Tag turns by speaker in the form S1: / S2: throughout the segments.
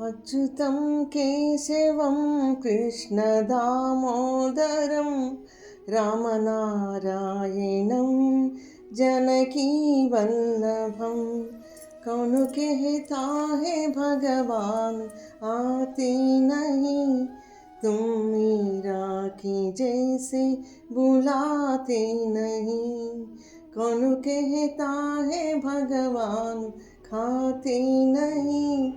S1: अच्युतं केशवं कृष्णदामोदरं रामनारायणं जानकीवल्लभं। कौन कहता है भगवान आते नहीं, तुम मीरा की जैसे बुलाते नहीं। कौन कहता है भगवान खाते नहीं,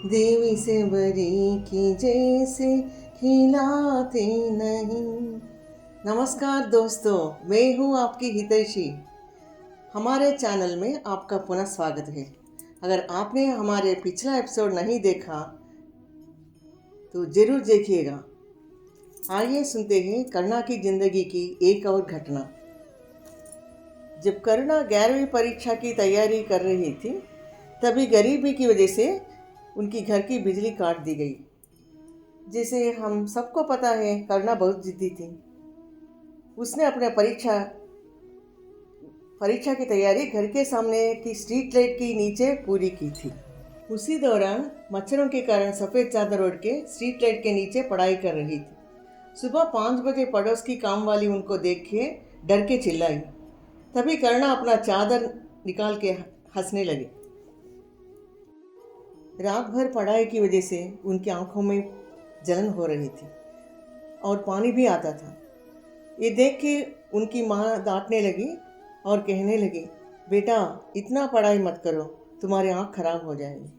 S1: देवी से बरी की जैसे खिलाते नहीं। नमस्कार दोस्तों, मैं हूँ आपकी हितैषी। हमारे चैनल में आपका पुनः स्वागत है। अगर आपने हमारे पिछला एपिसोड नहीं देखा तो ज़रूर देखिएगा। आइए सुनते हैं करुणा की जिंदगी की एक और घटना। जब करुणा 11वीं परीक्षा की तैयारी कर रही थी, तभी गरीबी की वजह से उनकी घर की बिजली काट दी गई। जैसे हम सबको पता है, करुणा बहुत जिद्दी थी। उसने अपने परीक्षा की तैयारी घर के सामने की स्ट्रीट लाइट के नीचे पूरी की थी। उसी दौरान मच्छरों के कारण सफ़ेद चादर ओढ़ के स्ट्रीट लाइट के नीचे पढ़ाई कर रही थी। सुबह 5 बजे पड़ोस की काम वाली उनको देख के डर के चिल्लाई। तभी करुणा अपना चादर निकाल के हंसने लगी। रात भर पढ़ाई की वजह से उनकी आंखों में जलन हो रही थी और पानी भी आता था। ये देख के उनकी माँ डांटने लगी और कहने लगी, बेटा इतना पढ़ाई मत करो, तुम्हारी आँख खराब हो जाएगी।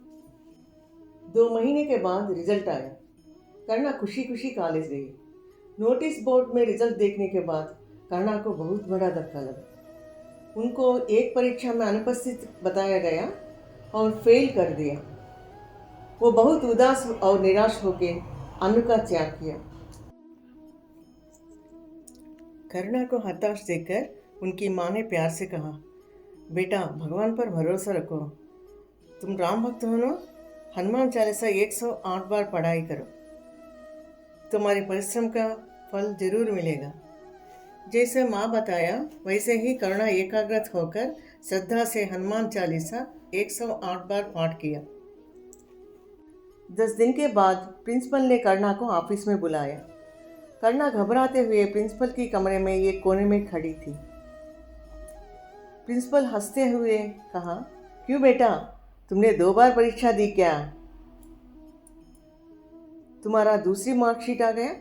S1: 2 महीने के बाद रिजल्ट आया। करुणा खुशी खुशी कॉलेज गई। नोटिस बोर्ड में रिजल्ट देखने के बाद करुणा को बहुत बड़ा धक्का लगा। उनको एक परीक्षा में अनुपस्थित बताया गया और फेल कर दिया। वो बहुत उदास और निराश होकर अन्न का त्याग किया। करुणा को हताश देखकर उनकी माँ ने प्यार से कहा, बेटा भगवान पर भरोसा रखो, तुम राम भक्त हो ना, हनुमान चालीसा 108 बार पढ़ाई करो, तुम्हारे परिश्रम का फल जरूर मिलेगा। जैसे माँ बताया वैसे ही करुणा एकाग्रत होकर श्रद्धा से हनुमान चालीसा 108 बार पाठ किया। 10 दिन के बाद प्रिंसिपल ने करुणा को ऑफिस में बुलाया। करुणा घबराते हुए प्रिंसिपल की कमरे में एक कोने में खड़ी थी। प्रिंसिपल हंसते हुए कहा, क्यों बेटा, तुमने 2 बार परीक्षा दी क्या? तुम्हारा दूसरी मार्कशीट आ गया?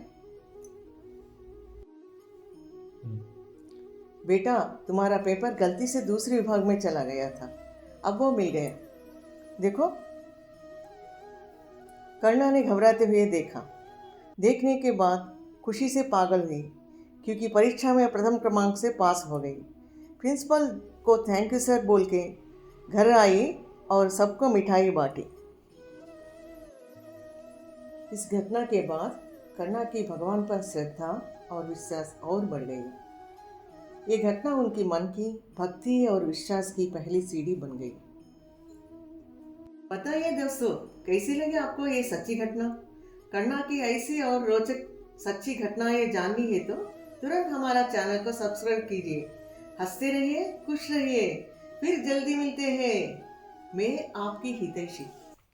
S1: बेटा तुम्हारा पेपर गलती से दूसरे विभाग में चला गया था, अब वो मिल गया, देखो। करुणा ने घबराते हुए देखा। देखने के बाद खुशी से पागल हुई, क्योंकि परीक्षा में प्रथम क्रमांक से पास हो गई। प्रिंसिपल को थैंक यू सर बोल के घर आई और सबको मिठाई बांटी। इस घटना के बाद करुणा की भगवान पर श्रद्धा और विश्वास और बढ़ गई। ये घटना उनकी मन की भक्ति और विश्वास की पहली सीढ़ी बन गई। बताइए दोस्तों, कैसी लगी आपको ये सच्ची घटना? करुणा की ऐसी और रोचक सच्ची घटनाएं जाननी है तो तुरंत हमारा चैनल को सब्सक्राइब कीजिए। हंसते रहिए, खुश रहिए, फिर जल्दी मिलते हैं। मैं आपकी हितैषी।